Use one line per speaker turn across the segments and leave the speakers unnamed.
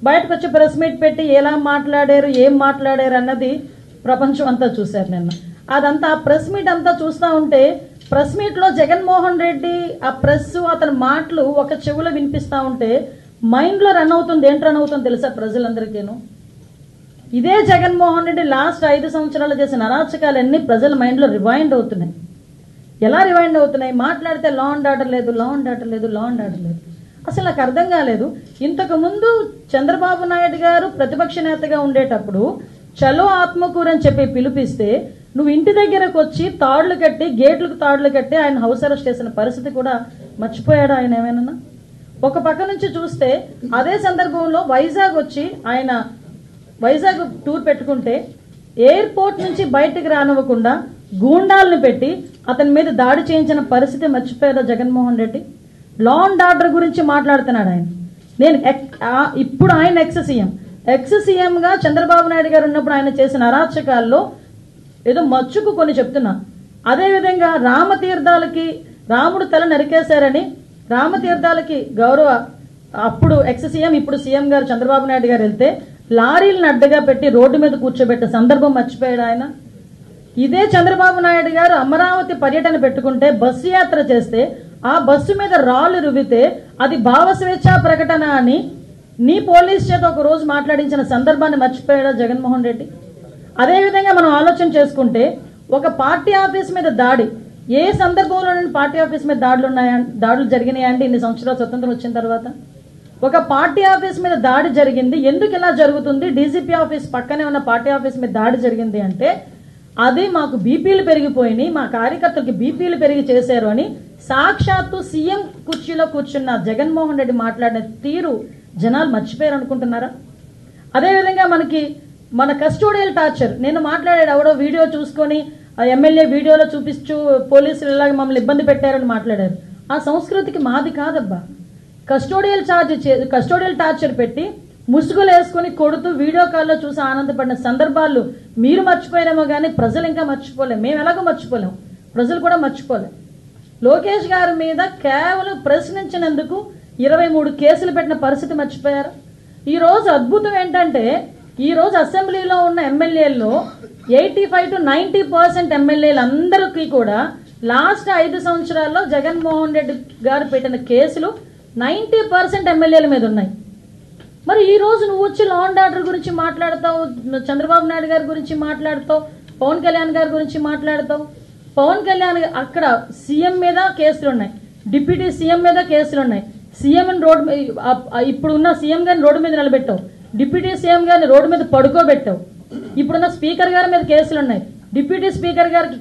బయటకు వచ్చి press meet పెట్టి ఎలా మాట్లాడారు, ఏం మాట్లాడారు అన్నది ప్రపంచం అంతా చూశారు నిన్న. అదంతా ఆ ప్రెస్ మీట్ అంతా చూస్తూ ఉంటే ప్రెస్ మీట్లో జగన్మోహన్ రెడ్డి ఆ ప్రెస్ అతని మాటలు ఒక చెవులో వినిపిస్తూ ఉంటే మైండ్లో రన్ అవుతుంది. ఏంటి రన్ అవుతుంది తెలుసా ప్రజలందరికీను? ఇదే జగన్మోహన్ రెడ్డి లాస్ట్ 5 సంవత్సరాలు చేసిన అరాచకాలన్నీ ప్రజల మైండ్లో రివైండ్ అవుతున్నాయి. ఎలా రివైండ్ అవుతున్నాయి? మాట్లాడితే లా అండ్ ఆర్డర్ లేదు, లా అండ్ ఆర్డర్ లేదు, లా అండ్ ఆర్డర్ లేదు. అసలు నాకు అర్థం కాలేదు. ఇంతకు ముందు చంద్రబాబు నాయుడు గారు ప్రతిపక్ష నేతగా ఉండేటప్పుడు చలో ఆత్మకూరు అని చెప్పి పిలిపిస్తే నువ్వు ఇంటి దగ్గరకు వచ్చి తాళ్లు కట్టి, గేట్లకు తాళ్లు కట్టి ఆయన హౌస్ అరెస్ట్ చేసిన పరిస్థితి కూడా మర్చిపోయాడు ఆయన ఏమైనా? ఒక పక్క నుంచి చూస్తే అదే సందర్భంలో వైజాగ్ వచ్చి ఆయన వైజాగ్ టూర్ పెట్టుకుంటే ఎయిర్పోర్ట్ నుంచి బయటికి రానివ్వకుండా గూండాలను పెట్టి అతని మీద దాడి చేయించిన పరిస్థితి మర్చిపోయారా Jaganmohan Reddy? Law and order గురించి మాట్లాడుతున్నాడు ఆయన. నేను ఇప్పుడు ఆయన ఎక్స్ సీఎంగా చంద్రబాబు నాయుడు గారు ఉన్నప్పుడు ఆయన చేసిన అరాచకాల్లో ఏదో మచ్చుకు కొన్ని చెప్తున్నా. అదేవిధంగా రామతీర్థాలకి రాముడు తల నరికేశారని రామతీర్థాలకి గౌరవ అప్పుడు ఎక్స్ సీఎం ఇప్పుడు సీఎం గారు చంద్రబాబు నాయుడు గారు వెళ్తే లారీలను అడ్డగా పెట్టి రోడ్డు మీద కూర్చోబెట్టే సందర్భం మర్చిపోయాడు ఆయన. ఇదే చంద్రబాబు నాయుడు గారు అమరావతి పర్యటన పెట్టుకుంటే బస్సు యాత్ర చేస్తే ఆ బస్సు మీద రాళ్లు రువితే అది భావ స్వేచ్ఛా ప్రకటన అని నీ పోలీస్ చేత ఒక రోజు మాట్లాడించిన సందర్భాన్ని మర్చిపోయాడా జగన్మోహన్ రెడ్డి? అదేవిధంగా మనం ఆలోచన చేసుకుంటే ఒక పార్టీ ఆఫీస్ మీద దాడి ఏ సందర్భంలో పార్టీ ఆఫీస్ మీద దాడులు జరిగినాయంటే ఇన్ని సంవత్సరాలు స్వతంత్రం వచ్చిన తర్వాత ఒక పార్టీ ఆఫీస్ మీద దాడి జరిగింది. ఎందుకు ఇలా జరుగుతుంది? డీజీపీ ఆఫీస్ పక్కనే ఉన్న పార్టీ ఆఫీస్ మీద దాడి జరిగింది అంటే అది మాకు బీపీలు పెరిగిపోయినాయి, మా కార్యకర్తలకి బీపీలు పెరిగి చేశారు అని సాక్షాత్తు సీఎం కుర్చీలో కూర్చున్న జగన్మోహన్ రెడ్డి మాట్లాడిన తీరు జనాలు మర్చిపోయారు అనుకుంటున్నారా? అదేవిధంగా మన కస్టోడియల్ టార్చర్ నేను మాట్లాడాడు ఎవడో వీడియో చూసుకొని ఎమ్మెల్యే వీడియోలో చూపిస్తూ పోలీసులు ఇలాగ మమ్మల్ని ఇబ్బంది పెట్టారని మాట్లాడారు. ఆ సంస్కృతికి మాది కాదబ్బా. కస్టోడియల్ టార్చర్ పెట్టి ముసుగులు వేసుకొని కొడుతూ వీడియో కాల్లో చూసి ఆనందపడిన సందర్భాలు మీరు మర్చిపోయినామో కానీ ప్రజలు ఇంకా మర్చిపోలేం. మేము ఎలాగో మర్చిపోలేం, ప్రజలు కూడా మర్చిపోలేం. లోకేష్ గారి మీద కేవలం ప్రశ్నించినందుకు 23 కేసులు పెట్టిన పరిస్థితి మర్చిపోయారు. ఈరోజు అద్భుతం ఏంటంటే ఈరోజు అసెంబ్లీలో ఉన్న ఎమ్మెల్యేల్లో 85 to 90% ఎమ్మెల్యేలు అందరికీ కూడా లాస్ట్ 5 సంవత్సరాల్లో జగన్మోహన్ రెడ్డి గారు పెట్టిన కేసులు 90% ఎమ్మెల్యేల మీద ఉన్నాయి. మరి ఈ రోజు నువ్వు వచ్చి లా అండ్ ఆర్డర్ గురించి మాట్లాడతావు, చంద్రబాబు నాయుడు గారి గురించి మాట్లాడతావు, పవన్ కళ్యాణ్ గారి గురించి మాట్లాడతావు. పవన్ కళ్యాణ్ అక్కడ సీఎం మీద కేసులు ఉన్నాయి, డిప్యూటీ సీఎం మీద కేసులు ఉన్నాయి. సీఎం ఇప్పుడున్న సీఎం గారిని రోడ్డు మీద నిలబెట్టావు, డిప్యూటీ సీఎం గారిని రోడ్డు మీద పడుకోబెట్టావు. ఇప్పుడున్న స్పీకర్ గారి మీద కేసులు ఉన్నాయి, డిప్యూటీ స్పీకర్ గారికి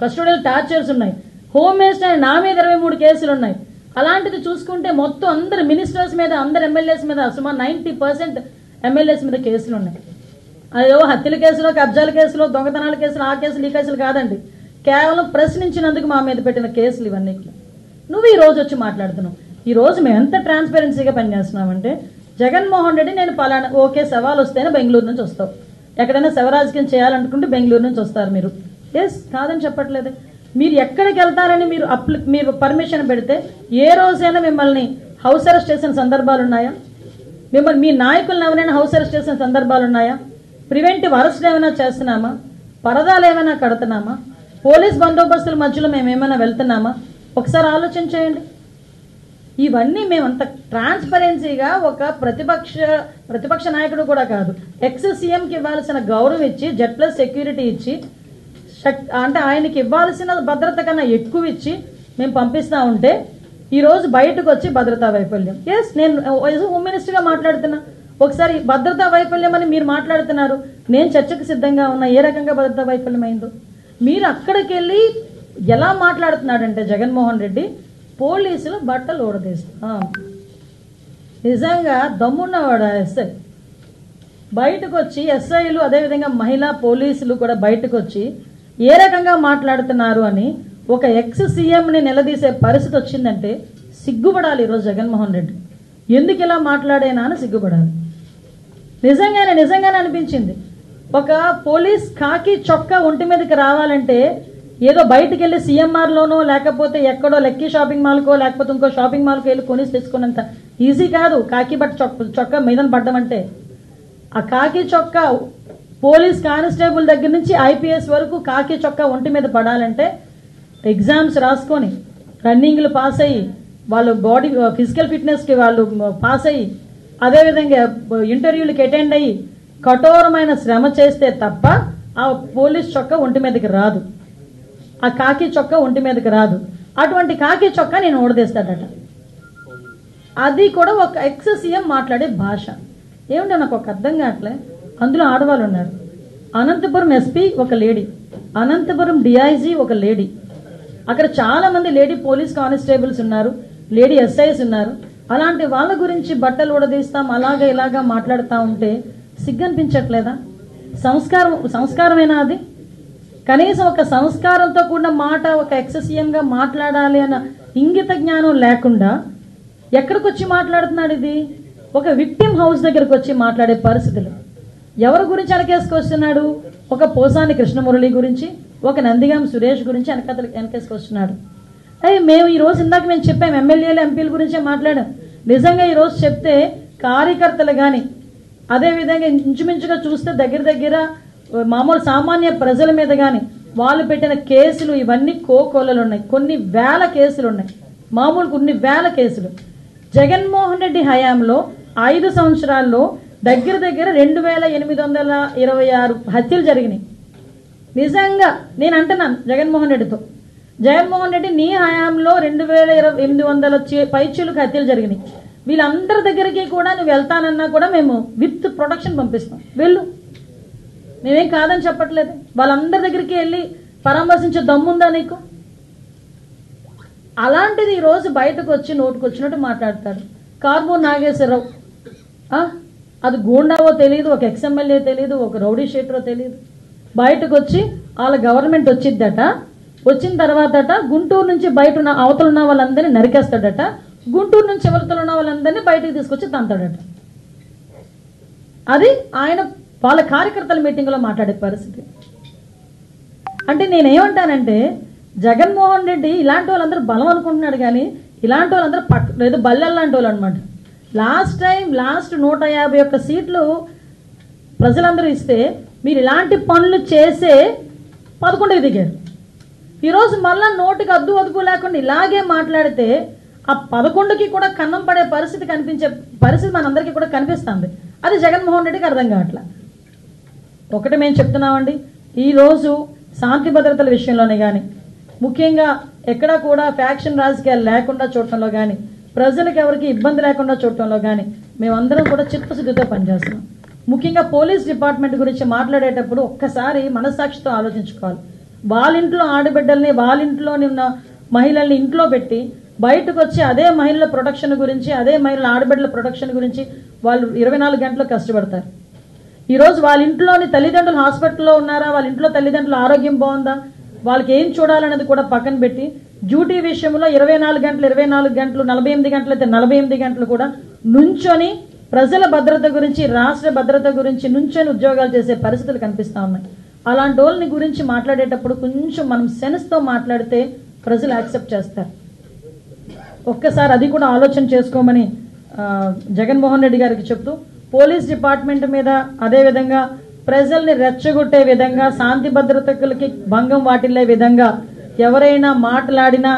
కస్టోడియల్ టార్చర్స్ ఉన్నాయి, హోమ్ మినిస్టర్ నా మీద 23 కేసులు ఉన్నాయి. అలాంటిది చూసుకుంటే మొత్తం అందరు మినిస్టర్స్ మీద అందరు ఎమ్మెల్యేస్ మీద సుమారు 90% ఎమ్మెల్యేస్ మీద కేసులు ఉన్నాయి. అదేవో హత్యల కేసులో, కబ్జాల కేసులో, దొంగతనాల కేసులు, ఆ కేసులు ఈ కేసులు కాదండి. కేవలం ప్రశ్నించినందుకు మా మీద పెట్టిన కేసులు ఇవన్నీ. నువ్వు ఈ రోజు వచ్చి మాట్లాడుతున్నావు. ఈ రోజు మేము ఎంత ట్రాన్స్పరెన్సీగా పనిచేస్తున్నామంటే జగన్మోహన్ రెడ్డి నేను పలానా ఓకే సవాల్ వస్తేనే బెంగళూరు నుంచి వస్తావు, ఎక్కడైనా శవరాజకీయం చేయాలనుకుంటే బెంగళూరు నుంచి వస్తారు మీరు. ఎస్ కాదని చెప్పట్లేదు. మీరు ఎక్కడికి వెళ్తారని మీరు పర్మిషన్ పెడితే ఏ రోజైనా మిమ్మల్ని హౌస్ అరెస్ట్ చేసిన సందర్భాలు ఉన్నాయా? మీ నాయకులను ఎవరైనా హౌస్ అరెస్ట్ చేసిన సందర్భాలు ఉన్నాయా? ప్రివెంటివ్ అరెస్ట్ ఏమైనా చేస్తున్నామా? పరదాలు ఏమైనా కడుతున్నామా? పోలీస్ బందోబస్తుల మధ్యలో మేమేమైనా వెళ్తున్నామా? ఒకసారి ఆలోచన చేయండి. ఇవన్నీ మేమంత ట్రాన్స్పరెన్సీగా ఒక ప్రతిపక్ష నాయకుడు కూడా కాదు, ఎక్స్ సీఎంకి ఇవ్వాల్సిన గౌరవం ఇచ్చి Z+ సెక్యూరిటీ ఇచ్చి అంటే ఆయనకి ఇవ్వాల్సిన భద్రత కన్నా ఎక్కువ ఇచ్చి మేము పంపిస్తూ ఉంటే ఈరోజు బయటకు వచ్చి భద్రతా వైఫల్యం. ఎస్ నేను హోమ్ మినిస్టర్గా మాట్లాడుతున్నా. ఒకసారి భద్రతా వైఫల్యం అని మీరు మాట్లాడుతున్నారు, నేను చర్చకు సిద్ధంగా ఉన్నా. ఏ రకంగా భద్రతా వైఫల్యం అయిందో మీరు అక్కడికి వెళ్ళి ఎలా మాట్లాడుతున్నాడంటే జగన్మోహన్ రెడ్డి పోలీసులు బట్టలు ఊడదీస్తా. నిజంగా దమ్మున్నవాడు ఎస్ఐ బయటకు వచ్చి, ఎస్ఐలు అదేవిధంగా మహిళా పోలీసులు కూడా బయటకు వచ్చి ఏ రకంగా మాట్లాడుతున్నారు అని ఒక ఎక్స్ సీఎంని నిలదీసే పరిస్థితి వచ్చిందంటే సిగ్గుపడాలి ఈరోజు జగన్మోహన్ రెడ్డి. ఎందుకు ఇలా మాట్లాడేనా అని సిగ్గుపడాలి. నిజంగానే అనిపించింది. ఒక పోలీస్ ఖాకీ చొక్కా ఒంటి మీదకి రావాలంటే ఏదో బయటికి వెళ్ళి సీఎంఆర్లోనో లేకపోతే ఎక్కడో లక్కీ షాపింగ్ మాల్కో లేకపోతే ఇంకో షాపింగ్ మాల్కో వెళ్ళి కొనేసి తెచ్చుకున్నంత ఈజీ కాదు కాకి బట్ట చొక్కా మీదన పడ్డం అంటే. ఆ కాకి చొక్కా పోలీస్ కానిస్టేబుల్ దగ్గర నుంచి ఐపీఎస్ వరకు కాకి చొక్కా ఒంటి మీద పడాలంటే ఎగ్జామ్స్ రాసుకొని రన్నింగ్లు పాస్ అయ్యి వాళ్ళు బాడీ ఫిజికల్ ఫిట్నెస్కి వాళ్ళు పాస్ అయ్యి అదేవిధంగా ఇంటర్వ్యూలకి అటెండ్ అయ్యి కఠోరమైన శ్రమ చేస్తే తప్ప ఆ పోలీస్ చొక్కా ఒంటి మీదకి రాదు, ఆ కాకి చొక్కా ఒంటి మీదకి రాదు. అటువంటి కాకి చొక్కా నేను ఓడదీస్తాడట. అది కూడా ఒక ఎక్స్ సీఎం మాట్లాడే భాష ఏమిటో నాకు ఒక అర్థం కావట్లే. అందులో ఆడవాళ్ళు ఉన్నారు. అనంతపురం ఎస్పీ ఒక లేడీ, అనంతపురం డిఐజీ ఒక లేడీ, అక్కడ చాలా మంది లేడీ పోలీస్ కానిస్టేబుల్స్ ఉన్నారు, లేడీ ఎస్ఐస్ ఉన్నారు. అలాంటి వాళ్ళ గురించి బట్టలు ఉడదీస్తాం అలాగా ఇలాగా మాట్లాడుతూ ఉంటే సిగ్గనిపించట్లేదా? సంస్కారమేనా అది? కనీసం ఒక సంస్కారంతో కూడిన మాట ఒక ఎక్స్ సీఎంగా మాట్లాడాలి అన్న ఇంగిత జ్ఞానం లేకుండా ఎక్కడికి వచ్చి మాట్లాడుతున్నాడు? ఇది ఒక విక్టిమ్ హౌస్ దగ్గరకు వచ్చి మాట్లాడే పరిస్థితులు. ఎవరి గురించి వెనకేసుకొస్తున్నాడు? ఒక పోసాని కృష్ణమురళి గురించి, ఒక నందిగాం సురేష్ గురించి వెనకేసుకొస్తున్నాడు. మేము ఈరోజు ఇందాక మేము చెప్పాం, ఎమ్మెల్యేలు ఎంపీల గురించే మాట్లాడాం. నిజంగా ఈరోజు చెప్తే కార్యకర్తలు కానీ అదేవిధంగా ఇంచుమించుగా చూస్తే దగ్గర మామూలు సామాన్య ప్రజల మీద కానీ వాళ్ళు పెట్టిన కేసులు ఇవన్నీ కోకొల్లలు ఉన్నాయి. కొన్ని వేల కేసులు ఉన్నాయి, మామూలు కొన్ని వేల కేసులు. జగన్మోహన్ రెడ్డి హయాంలో 5 సంవత్సరాల్లో దగ్గర 2826 హత్యలు జరిగినాయి. నిజంగా నేను అంటున్నాను జగన్మోహన్ రెడ్డితో, జగన్మోహన్ రెడ్డి నీ హయాంలో 2800 పైచీలకు హత్యలు జరిగినాయి. వీళ్ళందరి దగ్గరికి కూడా నువ్వు వెళ్తానన్నా కూడా మేము విత్ ప్రొటెక్షన్ పంపిస్తాం, వెళ్ళు, మేమేం కాదని చెప్పట్లేదు. వాళ్ళందరి దగ్గరికి వెళ్ళి పరామర్శించే దమ్ముందా నీకు? అలాంటిది ఈరోజు బయటకు వచ్చి నోటుకు వచ్చినట్టు మాట్లాడతాడు. కార్మూర్ నాగేశ్వరరావు, అది గూండావో తెలియదు, ఒక ఎక్స్ఎమ్మెల్యే తెలియదు, ఒక రౌడీ షీటరో తెలియదు, బయటకు వచ్చి వాళ్ళ గవర్నమెంట్ వచ్చిద్దట, వచ్చిన తర్వాతట గుంటూరు నుంచి బయట ఉన్న అవతల ఉన్న వాళ్ళందరినీ నరికేస్తాడట, గుంటూరు నుంచి అవతల ఉన్న వాళ్ళందరినీ బయటకు తీసుకొచ్చి తంతాడట. అది ఆయన వాళ్ళ కార్యకర్తల మీటింగ్లో మాట్లాడే పరిస్థితి. అంటే నేనేమంటానంటే జగన్మోహన్ రెడ్డి ఇలాంటి వాళ్ళందరూ బలం అనుకుంటున్నాడు కానీ ఇలాంటి వాళ్ళందరూ ఏదో బల్లెల్ లాంటి వాళ్ళు అనమాట. లాస్ట్ 151 సీట్లు ప్రజలందరూ ఇస్తే మీరు ఇలాంటి పనులు చేసే 11కి దిగారు. ఈరోజు మళ్ళా నోటికి అదుపు లేకుండా ఇలాగే మాట్లాడితే ఆ 11కి కూడా కన్నం పడే పరిస్థితి కనిపించే పరిస్థితి మనందరికీ కూడా కనిపిస్తుంది. అది జగన్మోహన్ రెడ్డికి అర్థం కావట్లా. ఒకటి మేము చెప్తున్నామండి, ఈరోజు శాంతి భద్రతల విషయంలోనే కానీ ముఖ్యంగా ఎక్కడా కూడా ఫ్యాక్షన్ రాజకీయాలు లేకుండా చూడటంలో కానీ ప్రజలకు ఎవరికి ఇబ్బంది లేకుండా చూడటంలో కానీ మేమందరం కూడా చిత్తశుద్ధితో పనిచేస్తున్నాం. ముఖ్యంగా పోలీస్ డిపార్ట్మెంట్ గురించి మాట్లాడేటప్పుడు ఒక్కసారి మనస్సాక్షితో ఆలోచించుకోవాలి. వాళ్ళ ఇంట్లో ఆడబిడ్డల్ని వాళ్ళ ఇంట్లోని ఉన్న మహిళల్ని ఇంట్లో పెట్టి బయటకు వచ్చి అదే మహిళల ప్రొటెక్షన్ గురించి అదే మహిళల ఆడబిడ్డల ప్రొటెక్షన్ గురించి వాళ్ళు 24 గంటలు కష్టపడతారు. ఈరోజు వాళ్ళ ఇంట్లోని తల్లిదండ్రులు హాస్పిటల్లో ఉన్నారా, వాళ్ళ ఇంట్లో తల్లిదండ్రుల ఆరోగ్యం బాగుందా, వాళ్ళకి ఏం చూడాలనేది కూడా పక్కన పెట్టి డ్యూటీ విషయంలో 24 గంటలు 48 గంటలు అయితే 48 గంటలు కూడా నుంచొని ప్రజల భద్రత గురించి రాష్ట్ర భద్రత గురించి నుంచొని ఉద్యోగాలు చేసే పరిస్థితులు కనిపిస్తూ ఉన్నాయి. అలాంటి వాళ్ళని గురించి మాట్లాడేటప్పుడు కొంచెం మనం సెన్స్తో మాట్లాడితే ప్రజలు యాక్సెప్ట్ చేస్తారు. ఒక్కసారి అది కూడా ఆలోచన చేసుకోమని జగన్మోహన్ రెడ్డి గారికి చెప్తూ పోలీస్ డిపార్ట్మెంట్ మీద అదేవిధంగా ప్రజల్ని రెచ్చగొట్టే విధంగా శాంతి భద్రతలకి భంగం వాటిల్లే విధంగా ఎవరైనా మాట్లాడినా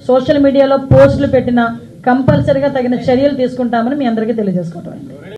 సోషల్ మీడియాలో పోస్టులు పెట్టినా కంపల్సరీగా తగిన చర్యలు తీసుకుంటామని మీ అందరికీ తెలియజేసుకోవటం.